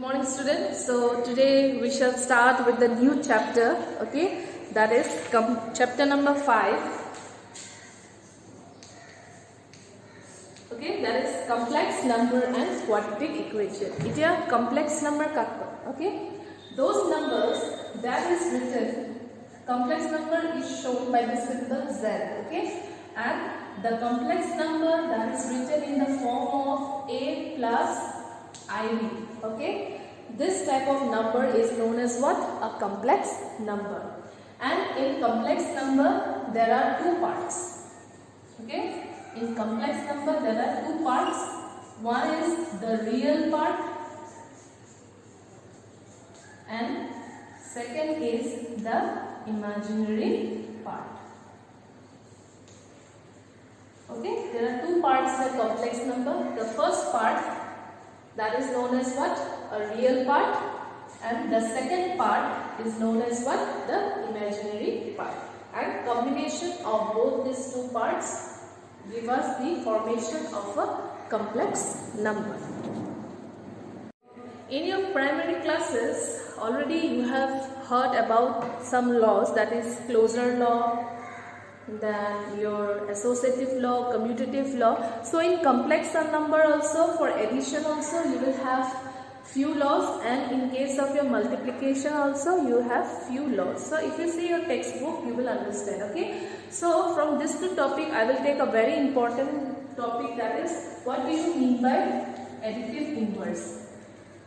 morning students. So today we shall start with the new chapter, okay, that is chapter number 5, okay, that is complex number and quadratic equation. It is a complex number, okay, those numbers that is written, complex number is shown by the symbol Z, okay, and the complex number that is written in the form of A plus IB, okay. This type of number is known as what? A complex number. And in complex number there are two parts, okay. In complex number there are two parts. One is the real part and second is the imaginary part. Okay, there are two parts in a complex number. The first part, that is known as what? A real part, and the second part is known as what? The imaginary part. And combination of both these two parts give us the formation of a complex number. In your primary classes, already you have heard about some laws, that is closure law, then your associative law, commutative law. So in complex number also, for addition also, you will have few laws, and in case of your multiplication also you have few laws. So if you see your textbook, you will understand, okay. So from this two topic I will take a very important topic, that is what do you mean by additive inverse.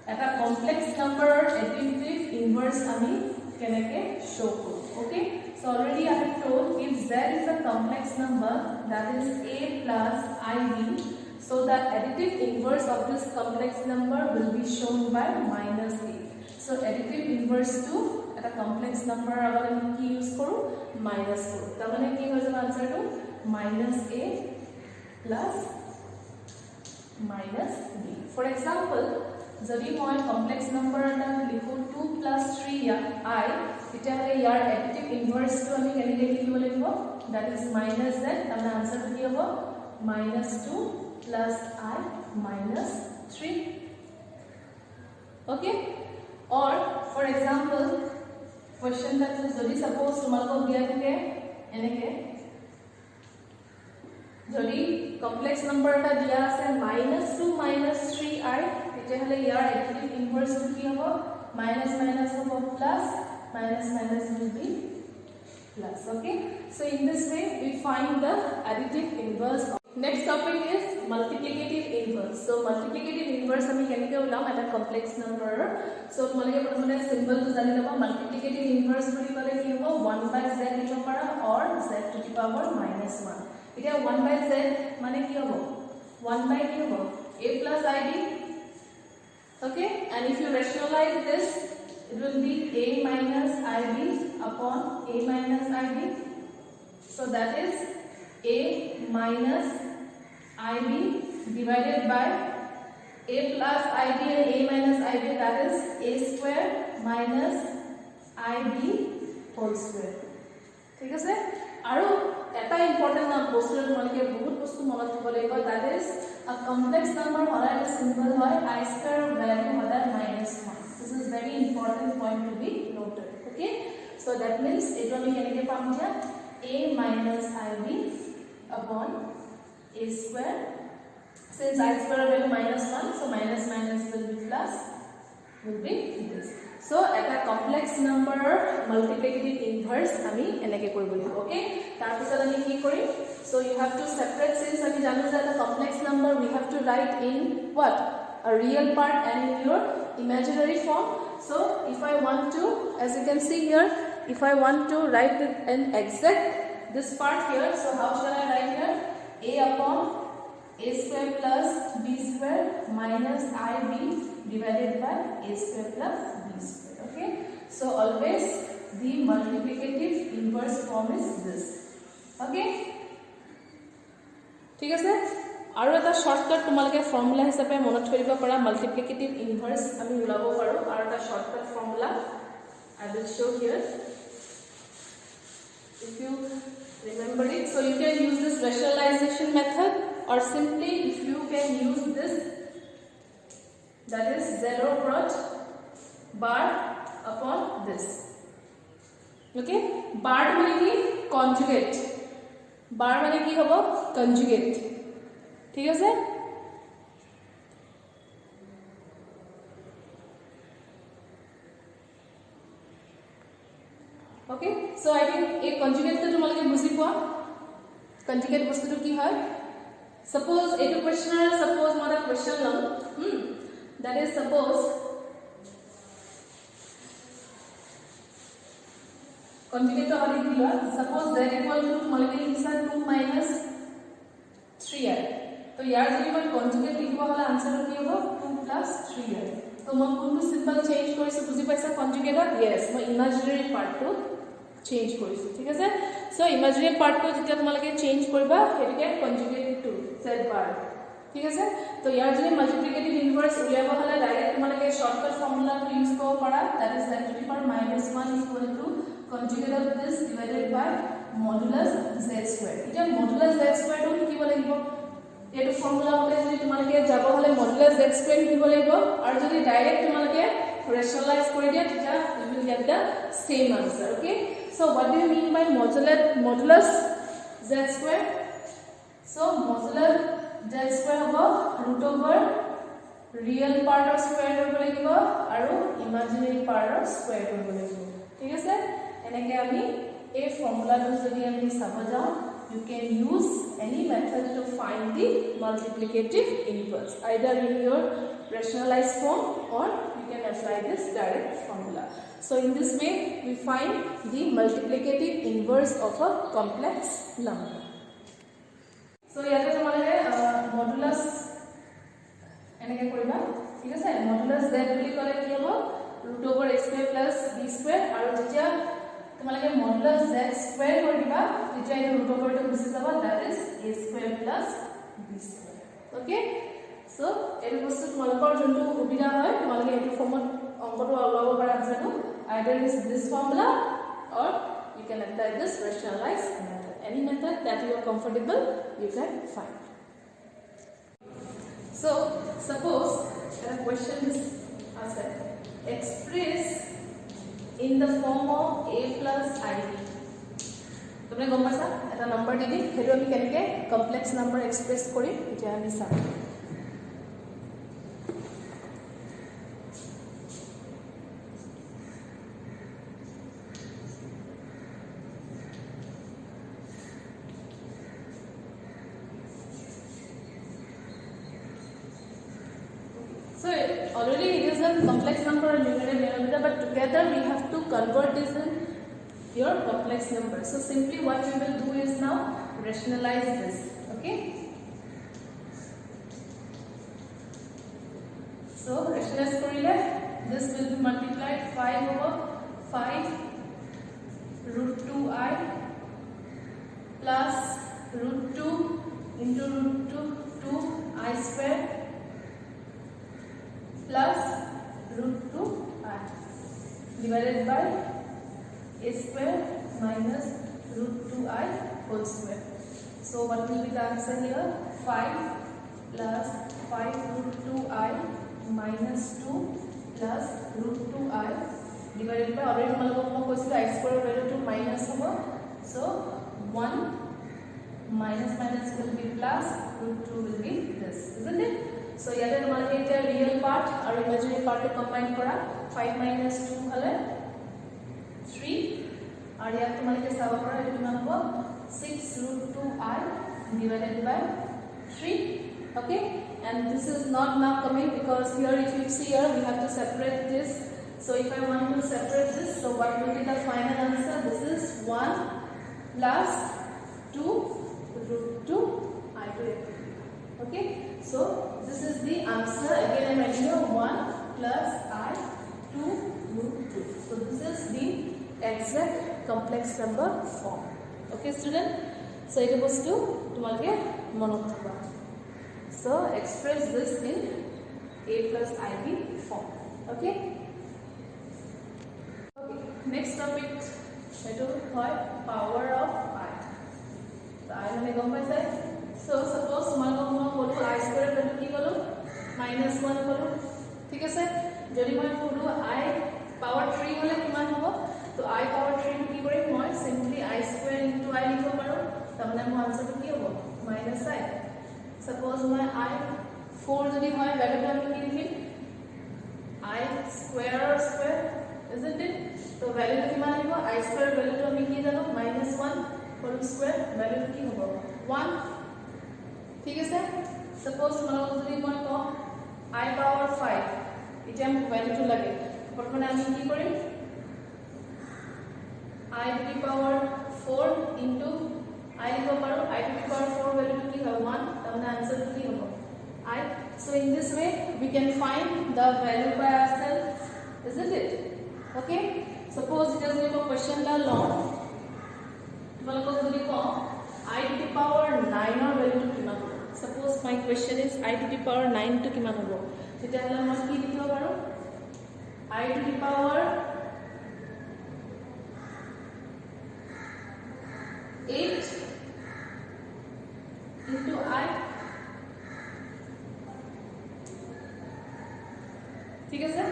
At a complex number additive inverse ami keneke show koru, okay. So already I have told, if Z is a complex number, that is A plus IB, so the additive inverse of this complex number will be shown by minus A. So additive inverse to at a complex number agar ami ki use koru, minus koru. Ta mane ki hoy jab answer to minus A plus minus B. For example, যদি মই complex number এটা লিখো 2 plus 3i, তেতিয়াহলে ইয়াৰ additive ইনভাৰ্সটো আমি কেনেকৈ লিখিব লাগিব, that is minus z, তাৰমানে আনসাৰটো কি হ'ব -2 plus I minus 3, okay. Or for example, question that যদি suppose তোমালোকক দিয়া থাকে এনেকৈ, যদি কমপ্লেক্স নম্বৰ এটা দিয়া আছে -2 minus 3i, তেতিয়াহলে ইয়াৰ additive inverse টো কি হ'ব, minus minus হ'ব plus, minus minus will be plus, okay. So in this way we find the additive inverse. Next topic is multiplicative inverse. So multiplicative inverse আমি কেনেকৈ ওলাম এটা কমপ্লেক্স নম্বৰ. So তোমালোকে প্ৰথমতে সিম্বলটো জানি লবা. multiplicative inverse বুলি ক'লে কি হ'ব, 1/z লিখিব পাৰা or z to the power -1. এতিয়া 1/z মানে কি হ'ব, 1 by কি হ'ব, a plus ib, okay. And if you rationalize this, it will be a minus ib upon a minus ib. So that is a minus ib divided by a plus ib and a minus ib, that is a square minus ib whole square. ঠিক আছে. আৰু এটা important বস্তু তোমালোকে বহুত বস্তু মনত থব লাগিব, that is a complex number হলাৰ সিম্বল হয় i square value হলাৰ -1. This is very important point to be noted, okay. So that means এটো আমি কেনেকৈ পাম এতিয়া, a minus ib upon a square, since I square value -1, so minus minus will be plus, will be this. So at a complex number multiplicative inverse আমি এনেকৈ কৰিব লাগিব, okay. তাৰ পিছত আমি কি কৰিম, so you have to separate, since আমি জানো যে এটা complex number we have to write in what, a real part and in your imaginary form. So if I want to, as you can see here, if I want to write an exact this part here, so how shall I write here, a upon a square plus b square minus ib divided by a square plus b square, okay. So always the multiplicative inverse form is this, okay. ঠিক আছে. আৰু এটা shortcut তোমালোকে formula হিচাপে মনত থৰিব পৰা, multiplicative inverse আমি ওলাব পাৰো, আৰু এটা shortcut formula I will show here. If you remember it, so you can use this rationalization method, or simply if you can use this that is z oporot bar upon this. Okay, bar mane ki conjugate, bar mane ki hobo conjugate, thik ase. Okay, so I think a conjugate to tumaloke buji poa. Conjugate bostu to ki hoy, suppose etu question or suppose mara question lam, that is suppose conjugate to holi diwa, suppose z equal to tumaloke likisa 2 minus 3i, to yar jodi moi conjugate likhibo hole answer to ki hobo 2 plus 3i. to moi kuntu symbol change korisu buji paisa conjugate or yes moi imaginary part to change korisu, thik ase. So imaginary part to jetia tumalake change koriba hetike conjugate to z bar, thik ase. to yar jodi multiplicative inverse uliaba hole direct tumalake shortcut formula to use kobo para, that is z to the power minus 1 equal to conjugate of this divided by modulus z square. eta modulus z square to likibo lagibo, etu formula hole jodi tumalake jabo hole modulus z square likibo lagibo, ar jodi direct tumalake rationalize kori dia teta you will get the same answer. Okay, so what do you mean by modulus z square? So modulus z square hobo root over real part of square koribo lagibo aru imaginary part of square koribo lagibo, thik ase. eneke ami a formula to jodi ami sabo jao, you can use any method to find the multiplicative inverse either in your rationalized form or you can apply this direct formula. So in this way we find the multiplicative inverse of a complex number. So yate tumare modulus eneke koriba, thik ase. modulus z boli kole ki hobo root over a square plus b square, aru jetia tumalake modulus z square koriba jetia ei root over to gusi jaba, that is a square plus b square. Okay, so etu bostu tumalakor jontu ubida hoy tumalake etu formot onko to olabo para answer to either is this formula or you can apply this rationalized method, any method that you are comfortable you can find. So suppose a question is asked, express in the form of a plus ib. तुम्हें गम पासा এটা number দিবি, হেতু আমি কেনেকে complex number express করি এটা আমি চাম. So already it is a complex number and numerator denominator, but together we have to convert this in your complex number. So simply what we will do is now rationalize this. Okay, so rationalize korile this will be multiplied 5 over 5 root 2i plus root 2 into root 2 i square plus root 2i divided by a square minus root 2i whole square. So what will be the answer here? 5 plus 5 root 2i minus 2 plus root 2i divided by, already malako mo koisi I square value to minus hobo, so 1 minus minus will be plus, root 2 will be this, isn't it? So yate tumalake eta real part aru imaginary part to combine kora, 5 minus 2 hole 3 aru yate tumalake sabo kora etu kiman hobo 6 root 2i divided by 3. Okay, and this is not now coming because here if you see here we have to separate this. So if I want to separate this, so what will be the final answer? This is 1 plus 2 root 2 I to a. Okay, so this is the answer. Again I am writing 1 plus I 2 root 2. So this is the exact complex number form. Okay student, so it was to tumalke monot thaba. So express this in a plus ib form. Okay, okay, next topic etu hoy power of I. So I mane gom paisai. So suppose tumalok mo kolu I square value ki kolu minus 1 kolu, ঠিক আছে যদি মই পুরো I পাওয়ার 3 হলে কিমান হ'ব তো I পাওয়ার 3 কি কৰিম মই simply I square into I লিখিব পাৰো তাৰমানে মোৰ আনসাৰটো কি হ'ব -I সাপোজ মই I 4 যদি হয় ভ্যালুটো আমি কি লিখিম I স্কয়ার isn't it তো ভ্যালুটো কিমান আহিব I স্কয়ার ভ্যালুটো আমি কি জানো -1 হোল স্কয়ার ভ্যালুটো কি হ'ব 1 ঠিক আছে সাপোজ তোমালোক যদি মই কওঁ I পাওয়ার 5 এটা আমি ভ্যালুটো লাগে প্রথমে আমি কি কৰিম I to the power 4 into I লিখিব পাৰো I to the power 4 ভ্যালুটো কি হয় 1 তাৰমানে আনসাৰটো কি হ'ব I so in this way we can find the value by ourselves isn't it okay suppose it is a question la long তোমালোকক যদি কওঁ I to the power 9 or value কিমান হ'ব suppose my question is I to the power 9 to কিমান হ'ব তেতিয়াহ'লে মই কি লিখিব পাৰো I to the power 8 into I ঠিক আছে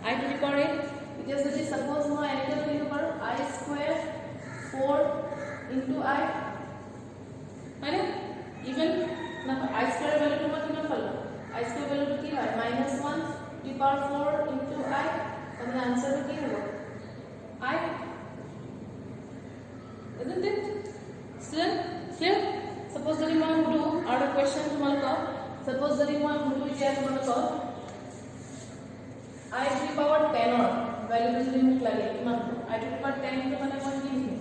I to the power 8 এতিয়া যদি suppose মই এনেকৈ লিখিব পাৰো I square 4 into I মানে even না I square ভ্যালুটো মই কিমান পালো I square ভ্যালুটো কি হয় -1 to the power 4 into I তাৰমানে আনসাৰটো কি হ'ব I isn't it clear suppose যদি মই সুধো আৰু question তোমালোকক suppose যদি মই সুধো এতিয়া তোমালোকক I to the power 10 or value যদি মোক লাগে কিমান I to the power 10 টো মানে মই কি লিখিম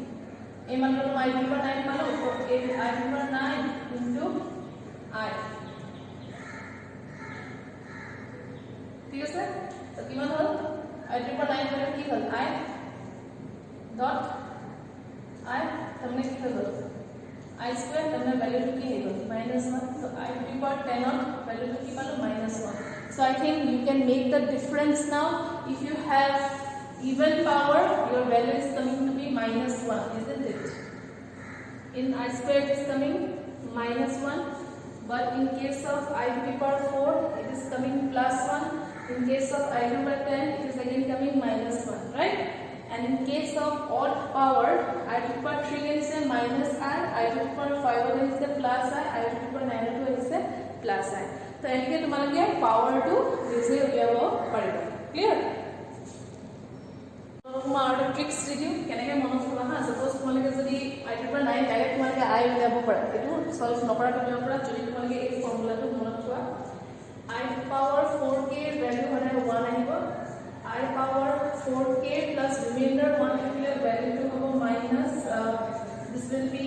এই মানটো I to the power 9 পালো so I to the power 9 into I ঠিক আছে তো কিমান হল I to the power 9 মানে কি হল I dot I તમને কি হল I square তাৰমানে ভ্যালুটো কি হৈ গল -1 so I to the power 10 ৰ ভ্যালুটো কি পালো -1 so I think you can make the difference now if you have even power your value is coming to be -1 isn't it in I square it is coming -1 but in case of I to the power 4 it is coming +1 in case of I to the power 10 it is again coming -1 right and in case of odd power I to the power 3 is a -I to the power 5 is a +I to the power 9 is a +I তো এনেকৈ তোমালোকে পাৱাৰটো নিজে উলিয়াব পাৰিবা clear মই আৰু tricks দি দিওঁ কেনেকৈ মনত থবা হা সাপোজ তোমালোকে যদি I to the power 9 direct তোমালোকে I উলিয়াব পাৰা এইটো সলভ নকৰাকৈ উলিয়াব পাৰা যদি তোমালোকে এই ফৰ্মুলাটো মনত থোৱা I to the power 4k value হ'লে 1 আহিব I power 4k plus remainder 1 থাকিলে ভ্যালুটো হ'ব minus this will be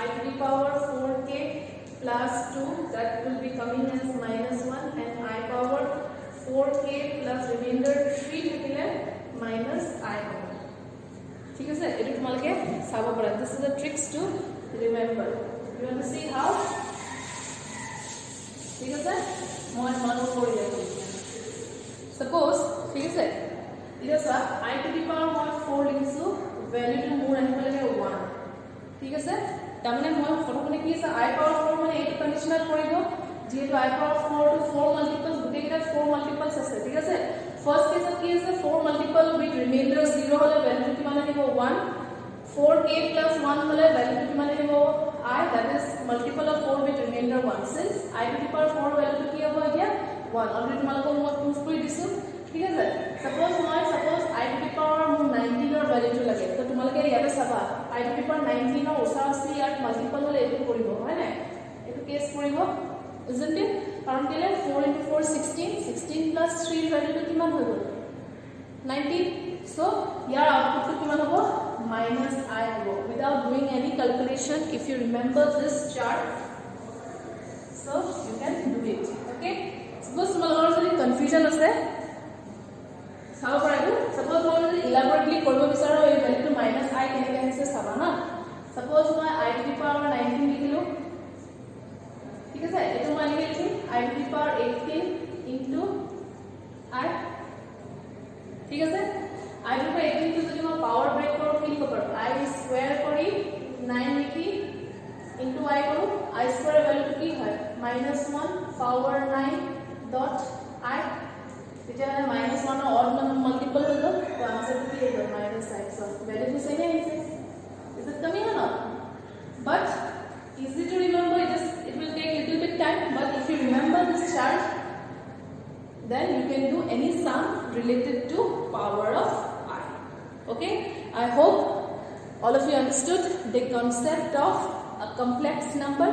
I to the power 4k plus 2 that will be coming as -1 and I power 4k plus remainder 3 থাকিলে minus I power ঠিক আছে এটো তোমালোকে চাব পাৰা this is the tricks to remember you want to see how ঠিক আছে মই তোমালোকক কৰি দিম suppose ঠিক আছে এটা সা I to the power মই 4 লিখিছো ভ্যালুটো মোৰ আহিব লাগে 1 ঠিক আছে তাৰমানে মই ফটোখনে কি আছে I power 4 মানে এইটো কন্ডিশনাল কৰিব যেহেতু I power 4 to 4 multiples গুটেকেইটা 4 multiples আছে ঠিক আছে ফার্স্ট কেসত কি আছে 4 মাল্টিপল উইথ রিমাইন্ডার 0 হলে ভ্যালুটো কিমান আহিব 1 4k plus 1 হলে ভ্যালুটো কিমান আহিব I that is multiple of 4 with remainder 1 since I to the power 4 ভ্যালুটো কি হ'ব এতিয়া 1 অলৰেডি তোমালোকক মই প্ৰুফ কৰি দিছো ঠিক আছে suppose I to the power 19 ৰ ভ্যালুটো লাগে তো তোমালোকে ইয়াতে চাবা I to the power 19 ৰ ওচৰা-ওচৰি ইয়াত মাল্টিপল হলে এইটো কৰিব হয় না এইটো কেস কৰিব isn't it কাৰণ কেলে 4 into 4 16 plus 3 ভ্যালুটো কিমান হৈ গল 19 so ইয়াৰ আউটপুটটো কিমান হ'ব -I হ'ব without doing any calculation if you remember this chart so you can do it okay suppose তোমালোকৰ যদি confusion আছে চাব পাৰিবো suppose মই যদি elaborately কৰিব বিচাৰো এই ভ্যালুটো -I কেনেকৈ আহিছে চাবা না suppose মই I to the power 19 লিখিলো ঠিক আছে এটো মই লিখিছো I to the power 18 into I ঠিক আছে I to the power 18 টো যদি মই পাওয়ার ব্রেক কৰো কি হ'ব I স্কয়ার কৰি 9 লিখি into I কৰো I স্কয়ার ভ্যালুটো কি হয় -1 power 9 dot I তেতিয়াহ'লে -1 অড মাল্টিপল হৈ গ'ল তো আনসাৰটো কি হৈ গ'ল -6 ভ্যালুটো সেম আহিছে is it coming or not but easy to remember it will take little bit time but if you remember this chart then you can do any sum related to power of I. Okay, I hope all of you understood the concept of a complex number.